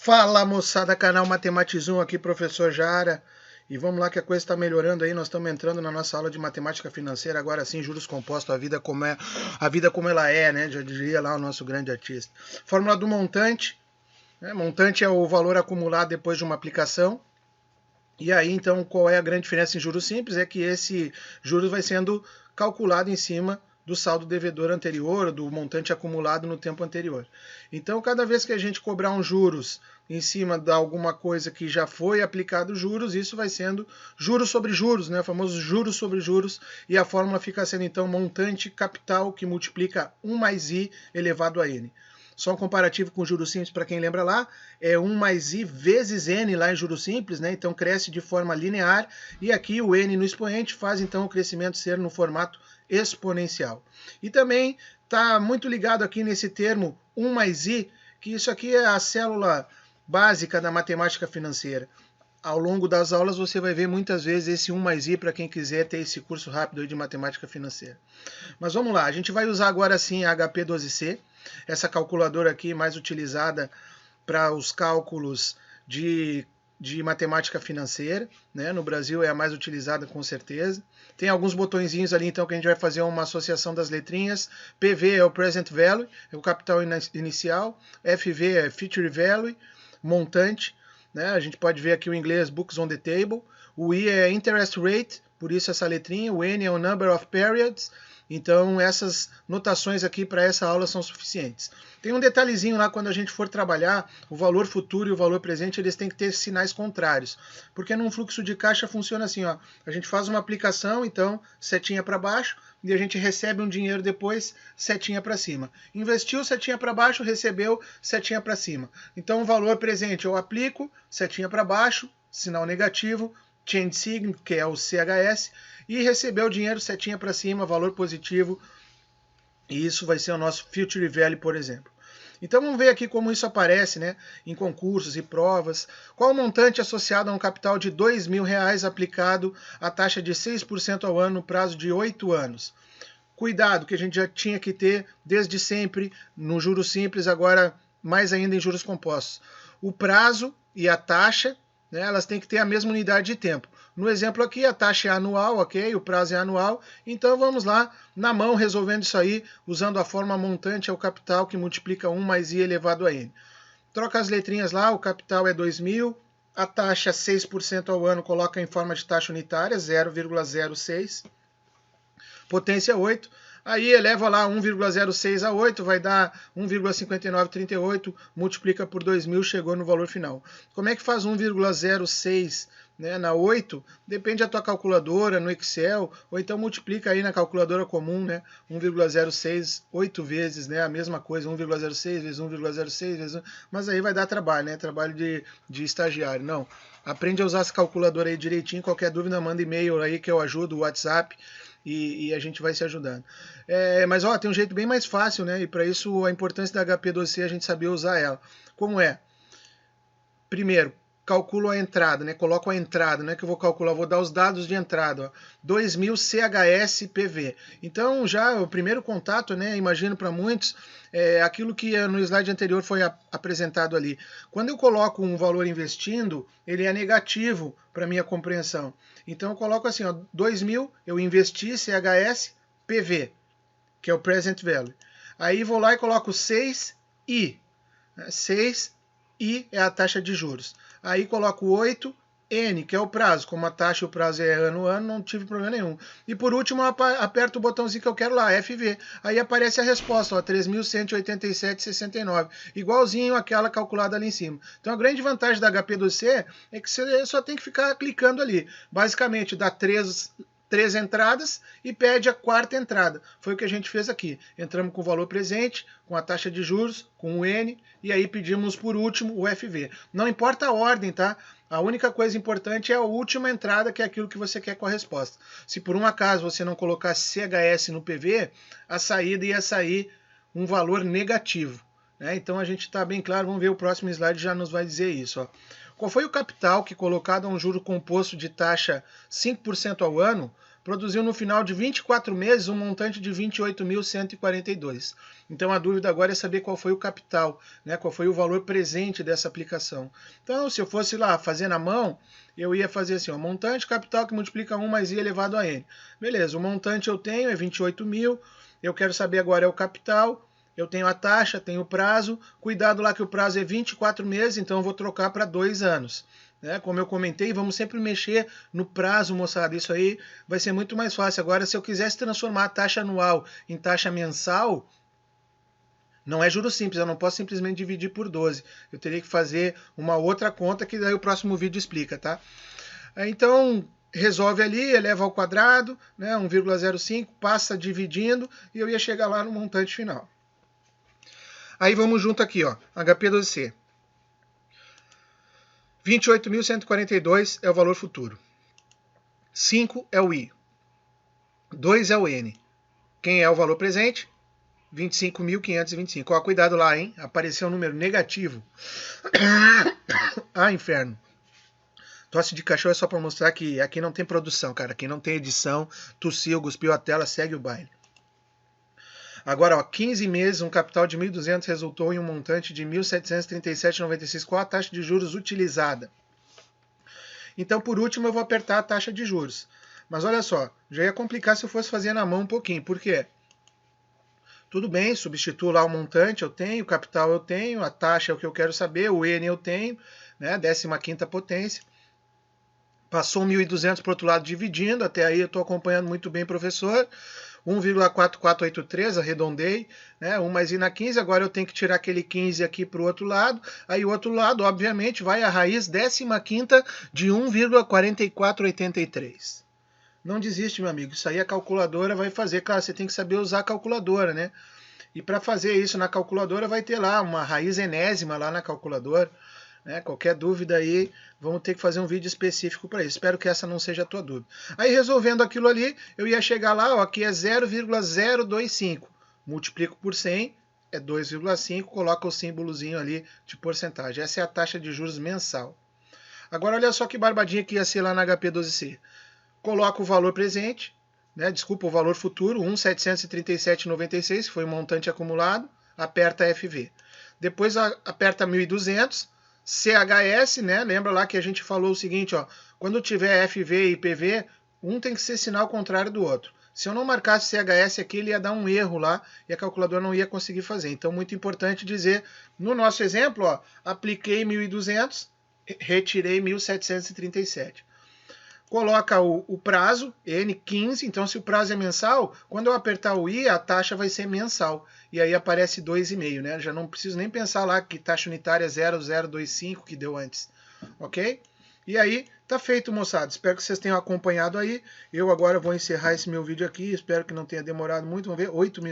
Fala, moçada, canal Matematizum aqui, professor Jara. E vamos lá que a coisa está melhorando aí, nós estamos entrando na nossa aula de matemática financeira, agora sim, juros compostos, a vida como ela é, né? Já diria lá o nosso grande artista. Fórmula do montante, né? Montante é o valor acumulado depois de uma aplicação. E aí, então, qual é a grande diferença em juros simples? É que esse juros vai sendo calculado em cima do saldo devedor anterior, do montante acumulado no tempo anterior. Então, cada vez que a gente cobrar um juros em cima de alguma coisa que já foi aplicado juros, isso vai sendo juros sobre juros, né? O famoso juros sobre juros, e a fórmula fica sendo, então, montante capital que multiplica 1 mais i elevado a n. Só um comparativo com juros simples, para quem lembra lá, é 1 mais i vezes n lá em juros simples, né? Então cresce de forma linear, e aqui o n no expoente faz então o crescimento ser no formato exponencial. E também está muito ligado aqui nesse termo 1 mais i, que isso aqui é a célula básica da matemática financeira. Ao longo das aulas você vai ver muitas vezes esse 1 mais i para quem quiser ter esse curso rápido de matemática financeira. Mas vamos lá, a gente vai usar agora sim a HP12C, essa calculadora aqui mais utilizada para os cálculos de matemática financeira, né? No Brasil é a mais utilizada com certeza. Tem alguns botõezinhos ali então que a gente vai fazer uma associação das letrinhas. PV é o Present Value, é o capital inicial. FV é Future Value, montante, né? A gente pode ver aqui o inglês Books on the Table. O I é Interest Rate, por isso essa letrinha. O N é o Number of Periods. Então essas notações aqui para essa aula são suficientes. Tem um detalhezinho lá quando a gente for trabalhar, o valor futuro e o valor presente, eles têm que ter sinais contrários. Porque num fluxo de caixa funciona assim, ó. A gente faz uma aplicação, então setinha para baixo, e a gente recebe um dinheiro depois, setinha para cima. Investiu, setinha para baixo, recebeu, setinha para cima. Então o valor presente eu aplico, setinha para baixo, sinal negativo, change sign, que é o CHS, e recebeu o dinheiro, setinha para cima, valor positivo, e isso vai ser o nosso Future Value, por exemplo. Então vamos ver aqui como isso aparece, né, em concursos e provas. Qual o montante associado a um capital de R$2.000 aplicado à taxa de 6% ao ano no prazo de 8 anos? Cuidado, que a gente já tinha que ter desde sempre no juros simples, agora mais ainda em juros compostos. O prazo e a taxa, né, elas têm que ter a mesma unidade de tempo. No exemplo aqui, a taxa é anual, ok? O prazo é anual. Então vamos lá, na mão, resolvendo isso aí, usando a fórmula montante ao capital, que multiplica 1 mais i elevado a n. Troca as letrinhas lá, o capital é 2.000, a taxa 6% ao ano, coloca em forma de taxa unitária, 0,06. Potência 8. Aí eleva lá 1,06 a 8, vai dar 1,5938, multiplica por 2.000, chegou no valor final. Como é que faz 1,06, né, na 8? Depende da tua calculadora, no Excel, ou então multiplica aí na calculadora comum, né, 1,06, 8 vezes, né, a mesma coisa, 1,06 vezes 1,06 vezes 1, mas aí vai dar trabalho, né, trabalho de estagiário. Não, aprende a usar essa calculadora aí direitinho, qualquer dúvida manda e-mail aí que eu ajudo, o WhatsApp, e a gente vai se ajudando. Mas ó, tem um jeito bem mais fácil, né? E para isso a importância da HP12C é a gente saber usar ela. Como é? Primeiro, calculo a entrada, né? Coloco a entrada, não é que eu vou calcular, eu vou dar os dados de entrada, ó. 2.000 CHS PV. Então já o primeiro contato, né? Imagino para muitos, aquilo que no slide anterior foi apresentado ali. Quando eu coloco um valor investindo, ele é negativo para minha compreensão. Então eu coloco assim, ó, 2.000, eu investi CHS PV, que é o Present Value. Aí vou lá e coloco 6i. 6i é a taxa de juros. Aí coloco 8n, que é o prazo. Como a taxa e o prazo é ano a ano, não tive problema nenhum. E por último, aperto o botãozinho que eu quero lá, FV. Aí aparece a resposta, 3.187,69. Igualzinho àquela calculada ali em cima. Então a grande vantagem da HP12C é que você só tem que ficar clicando ali. Basicamente, dá três entradas e pede a quarta entrada. Foi o que a gente fez aqui. Entramos com o valor presente, com a taxa de juros, com o N, e aí pedimos por último o FV. Não importa a ordem, tá? A única coisa importante é a última entrada, que é aquilo que você quer com a resposta. Se por um acaso você não colocar CHS no PV, a saída ia sair um valor negativo, né? Então a gente está bem claro, vamos ver o próximo slide, já nos vai dizer isso, ó. Qual foi o capital que, colocado a um juro composto de taxa 5% ao ano, produziu no final de 24 meses um montante de 28.142. Então a dúvida agora é saber qual foi o capital, né? Qual foi o valor presente dessa aplicação. Então, se eu fosse lá fazer na mão, eu ia fazer assim, ó, montante capital que multiplica 1 mais i elevado a n. Beleza, o montante eu tenho é 28 mil, eu quero saber agora é o capital, eu tenho a taxa, tenho o prazo, cuidado lá que o prazo é 24 meses, então eu vou trocar para 2 anos. Né? Como eu comentei, vamos sempre mexer no prazo, moçada, isso aí vai ser muito mais fácil. Agora, se eu quisesse transformar a taxa anual em taxa mensal, não é juros simples, eu não posso simplesmente dividir por 12. Eu teria que fazer uma outra conta que daí o próximo vídeo explica, tá? Então, resolve ali, eleva ao quadrado, né, 1,05, passa dividindo e eu ia chegar lá no montante final. Aí vamos junto aqui, ó, HP12C. 28.142 é o valor futuro. 5 é o I. 2 é o N. Quem é o valor presente? 25.525. Ó, cuidado lá, hein? Apareceu um número negativo. Ah, inferno. Tosse de cachorro é só para mostrar que aqui não tem produção, cara. Aqui não tem edição. Tossiu, cuspiu a tela, segue o baile. Agora, ó, 15 meses, um capital de 1.200 resultou em um montante de 1.737,96. Qual a taxa de juros utilizada? Então, por último, eu vou apertar a taxa de juros. Mas olha só, já ia complicar se eu fosse fazer na mão um pouquinho. Por quê? Tudo bem, substituo lá o montante, eu tenho, o capital eu tenho, a taxa é o que eu quero saber, o N eu tenho, né, 15ª potência. Passou 1.200 para o outro lado dividindo, até aí eu estou acompanhando muito bem, professor. 1,4483, arredondei, né? 1 mais i na 15, agora eu tenho que tirar aquele 15 aqui para o outro lado, aí o outro lado, obviamente, vai a raiz 15ª de 1,4483. Não desiste, meu amigo, isso aí a calculadora vai fazer, claro, você tem que saber usar a calculadora, né? E para fazer isso na calculadora vai ter lá uma raiz enésima lá na calculadora, né? Qualquer dúvida aí, vamos ter que fazer um vídeo específico para isso. Espero que essa não seja a tua dúvida. Aí resolvendo aquilo ali, eu ia chegar lá, ó, aqui é 0,025. Multiplico por 100, é 2,5, coloca o símbolozinho ali de porcentagem. Essa é a taxa de juros mensal. Agora olha só que barbadinha que ia ser lá na HP12C. Coloca o valor presente, né? Desculpa, o valor futuro, 1.737,96, que foi o montante acumulado, aperta FV. Depois aperta 1.200, CHS, né? Lembra lá que a gente falou o seguinte, ó, quando tiver FV e IPV, um tem que ser sinal contrário do outro. Se eu não marcasse CHS aqui, ele ia dar um erro lá e a calculadora não ia conseguir fazer. Então, muito importante dizer, no nosso exemplo, ó, apliquei 1.200, retirei 1.737. Coloca o prazo, N15, então se o prazo é mensal, quando eu apertar o I, a taxa vai ser mensal. E aí aparece 2,5, né? Já não preciso nem pensar lá que taxa unitária é 0,025 que deu antes, ok? E aí, tá feito, moçada. Espero que vocês tenham acompanhado aí. Eu agora vou encerrar esse meu vídeo aqui, espero que não tenha demorado muito. Vamos ver, 8 minutos.